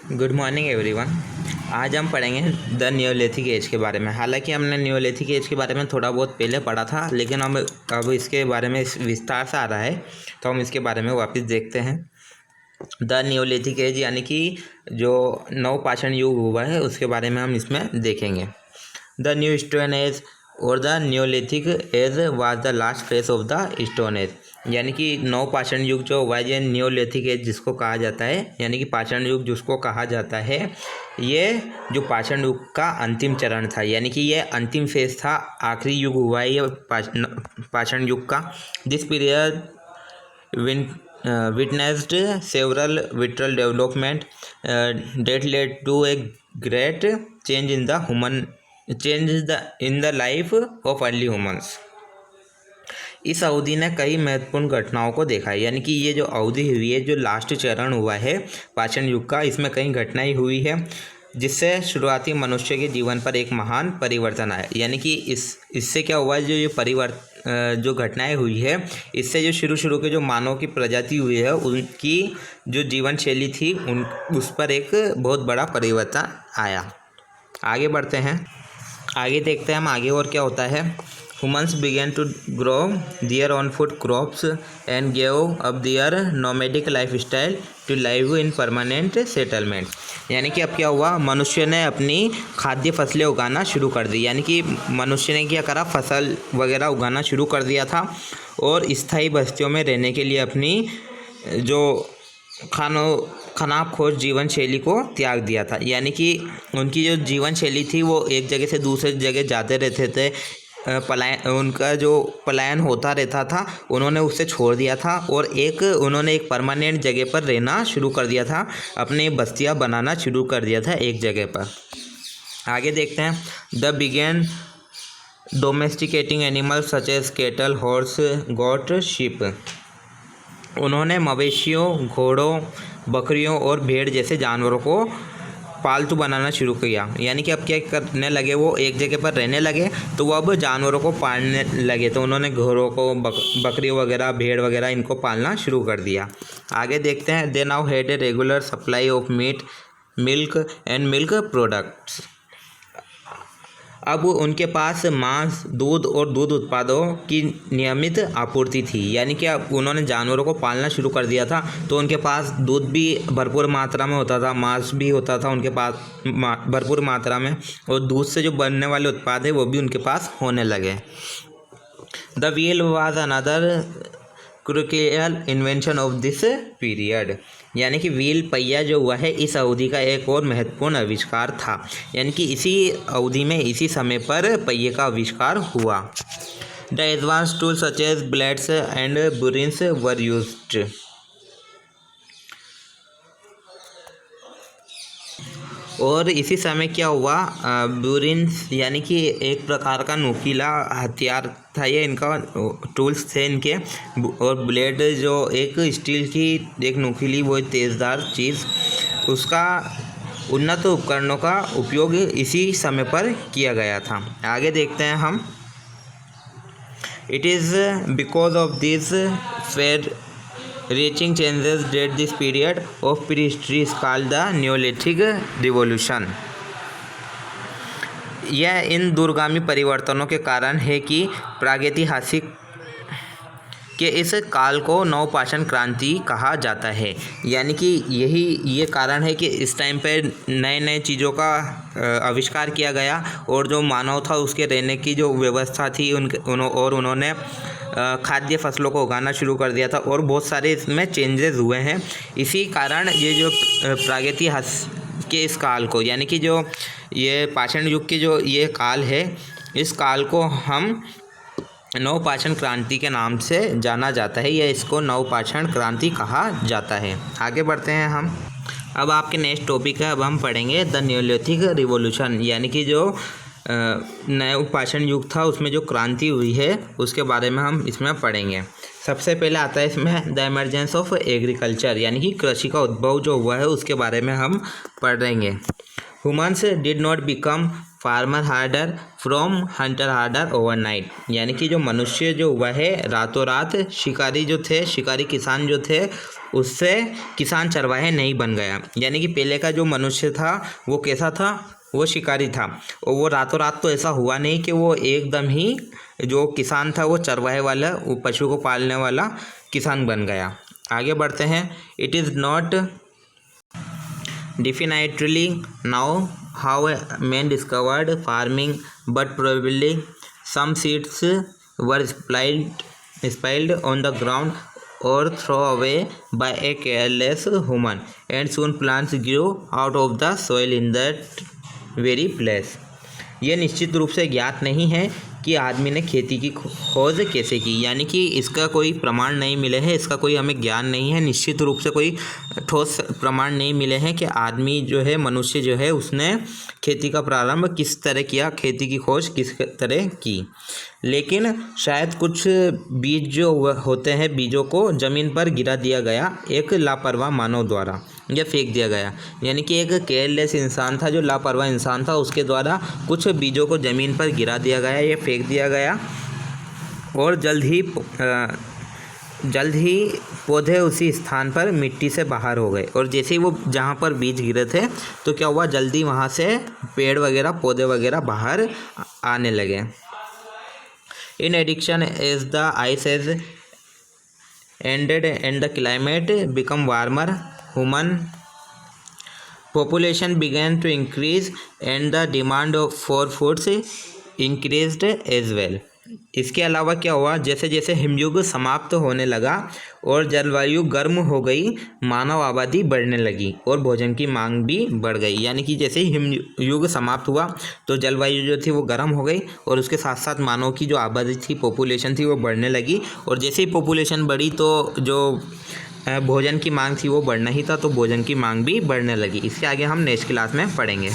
Good morning everyone. आज हम पढ़ेंगे द न्योलिथिक एज के बारे में। हालांकि हमने न्योलिथिक एज के बारे में थोड़ा बहुत पहले पढ़ा था, लेकिन हम अब इसके बारे में विस्तार से आ रहा है, तो हम इसके बारे में वापस देखते हैं। द न्योलिथिक एज यानी कि जो नवपाषाण युग हुआ है उसके बारे में हम इसमें देखेंगे। द न्यू स्टोन एज और the neolithic age was the last phase of the stone age, यानी कि नवपाषाण युग जो हुआ है, ये न्योलिथिक एज जिसको कहा जाता है, यानी कि पाषाण युग जिसको कहा जाता है, ये जो पाषाण युग का अंतिम चरण था, यानी कि ये अंतिम फेज था, आखिरी युग हुआ है ये पाषाण युग का। This period witnessed several vital development that led to a great change in the life of early humans। इस अवधि ने कई महत्वपूर्ण घटनाओं को देखा है, यानी कि ये जो अवधि हुई है, जो लास्ट चरण हुआ है पाषाण युग का, इसमें कई घटनाएं हुई है जिससे शुरुआती मनुष्य के जीवन पर एक महान परिवर्तन आया। यानी कि इससे क्या हुआ है, जो घटनाएं हुई है, इससे जो शुरू के जो मानव की प्रजाति हुई है, उनकी जो जीवन शैली थी उस पर एक बहुत बड़ा परिवर्तन आया। आगे बढ़ते हैं, आगे देखते हैं हम आगे और क्या होता है। Humans began to grow their own food crops and gave up their nomadic lifestyle to live in permanent settlement। यानी कि अब क्या हुआ, मनुष्य ने अपनी खाद्य फसलें उगाना शुरू कर दी। यानी कि मनुष्य ने क्या करा, फसल वगैरह उगाना शुरू कर दिया था और स्थायी बस्तियों में रहने के लिए अपनी जो खनाबखोर जीवन शैली को त्याग दिया था। यानी कि उनकी जो जीवन शैली थी वो एक जगह से दूसरे जगह जाते रहते थे, उनका जो पलायन होता रहता था, उन्होंने उससे छोड़ दिया था और उन्होंने एक परमानेंट जगह पर रहना शुरू कर दिया था, अपनी बस्तियां बनाना शुरू कर दिया था एक जगह पर। आगे देखते हैं। They began domesticating animals such as cattle, horse, goat, sheep. उन्होंने मवेशियों, घोड़ों, बकरियों और भेड़ जैसे जानवरों को पालतू बनाना शुरू किया। यानी कि अब क्या करने लगे, वो एक जगह पर रहने लगे तो वो अब जानवरों को पालने लगे, तो उन्होंने घोड़ों को, बकरी वगैरह, भेड़ वगैरह इनको पालना शुरू कर दिया। आगे देखते हैं। They now had a regular supply of meat, milk and milk products. अब उनके पास मांस, दूध और दूध उत्पादों की नियमित आपूर्ति थी। यानी कि अब उन्होंने जानवरों को पालना शुरू कर दिया था, तो उनके पास दूध भी भरपूर मात्रा में होता था, मांस भी होता था उनके पास भरपूर मात्रा में, और दूध से जो बनने वाले उत्पाद है वो भी उनके पास होने लगे। The wheel was another crucial invention of this period. यानी कि व्हील, पहिया जो हुआ है, इस अवधि का एक और महत्वपूर्ण आविष्कार था। यानी कि इसी अवधि में, इसी समय पर पहिए का आविष्कार हुआ। The advance tools such as blades and burins were used. और इसी समय क्या हुआ, बुरिन्स यानी कि एक प्रकार का नुकीला हथियार था ये, इनका टूल्स थे इनके, और ब्लेड जो एक स्टील की एक नुकीली वो तेज़दार चीज़, उसका उन्नत उपकरणों का उपयोग इसी समय पर किया गया था। आगे देखते हैं हम। It is because of this fair reaching changes that this period of prehistory is called the Neolithic Revolution। यह इन दूरगामी परिवर्तनों के कारण है कि प्रागैतिहासिक के इस काल को नवपाषाण क्रांति कहा जाता है। यानी कि ये कारण है कि इस टाइम पे नए चीज़ों का आविष्कार किया गया, और जो मानव था उसके रहने की जो व्यवस्था थी उन्होंने खाद्य फसलों को उगाना शुरू कर दिया था, और बहुत सारे इसमें चेंजेस हुए हैं। इसी कारण ये जो प्रागैतिहासिक के इस काल को, यानी कि जो ये पाषाण युग के जो ये काल है, इस काल को हम नवपाषाण क्रांति के नाम से जाना जाता है, या इसको नवपाषाण क्रांति कहा जाता है। आगे बढ़ते हैं हम। अब आपके नेक्स्ट टॉपिक है, अब हम पढ़ेंगे द न्योलिथिक रिवॉल्यूशन। यानी कि जो नवपाषाण युग था उसमें जो क्रांति हुई है उसके बारे में हम इसमें पढ़ेंगे। सबसे पहले आता है इसमें द इमरजेंस ऑफ एग्रीकल्चर, यानी कि कृषि का उद्भव जो हुआ है उसके बारे में हम पढ़ेंगे। Humans did not become farmer harder from Hunter harder overnight, यानी कि जो मनुष्य जो हुआ है रातों रात शिकारी किसान जो थे उससे किसान चरवाहे नहीं बन गया। यानी कि पहले का जो मनुष्य था वो कैसा था, वो शिकारी था, और वो रातों रात तो ऐसा हुआ नहीं कि वो एकदम ही जो किसान था वो चरवाहे वाला, वो पशु को पालने वाला किसान बन गया। आगे बढ़ते हैं। It is not definitely now how man discovered farming, but probably some seeds were spilled on the ground or thrown away by a careless human, and soon plants grew out of the soil in that very place. यह निश्चित रूप से ज्ञात नहीं है कि आदमी ने खेती की खोज कैसे की, यानी कि इसका कोई प्रमाण नहीं मिले हैं, इसका कोई हमें ज्ञान नहीं है, निश्चित रूप से कोई ठोस प्रमाण नहीं मिले हैं कि आदमी जो है, मनुष्य जो है, उसने खेती का प्रारंभ किस तरह किया, खेती की खोज किस तरह की। लेकिन शायद कुछ बीज जो होते हैं, बीजों को ज़मीन पर गिरा दिया गया एक लापरवाह मानव द्वारा, या फेंक दिया गया। यानी कि एक केयरलेस इंसान था, जो लापरवाह इंसान था, उसके द्वारा कुछ बीजों को ज़मीन पर गिरा दिया गया या फेंक दिया गया, और जल्द ही पौधे उसी स्थान पर मिट्टी से बाहर हो गए। और जैसे ही वो जहाँ पर बीज गिरे थे तो क्या हुआ, जल्दी वहाँ से पेड़ वगैरह, पौधे वगैरह बाहर आने लगे। In addition as the ice age ended and the climate become warmer, human population began to increase and the demand for foods increased as well. इसके अलावा क्या हुआ, जैसे जैसे हिमयुग समाप्त होने लगा और जलवायु गर्म हो गई, मानव आबादी बढ़ने लगी और भोजन की मांग भी बढ़ गई। यानी कि जैसे ही हिमयुग समाप्त हुआ तो जलवायु जो थी वो गर्म हो गई, और उसके साथ साथ मानव की जो आबादी थी, पॉपुलेशन थी, वो बढ़ने लगी। और जैसे ही पॉपुलेशन बढ़ी तो जो भोजन की मांग थी वो बढ़ना ही था, तो भोजन की मांग भी बढ़ने लगी। इसके आगे हम नेक्स्ट क्लास में पढ़ेंगे।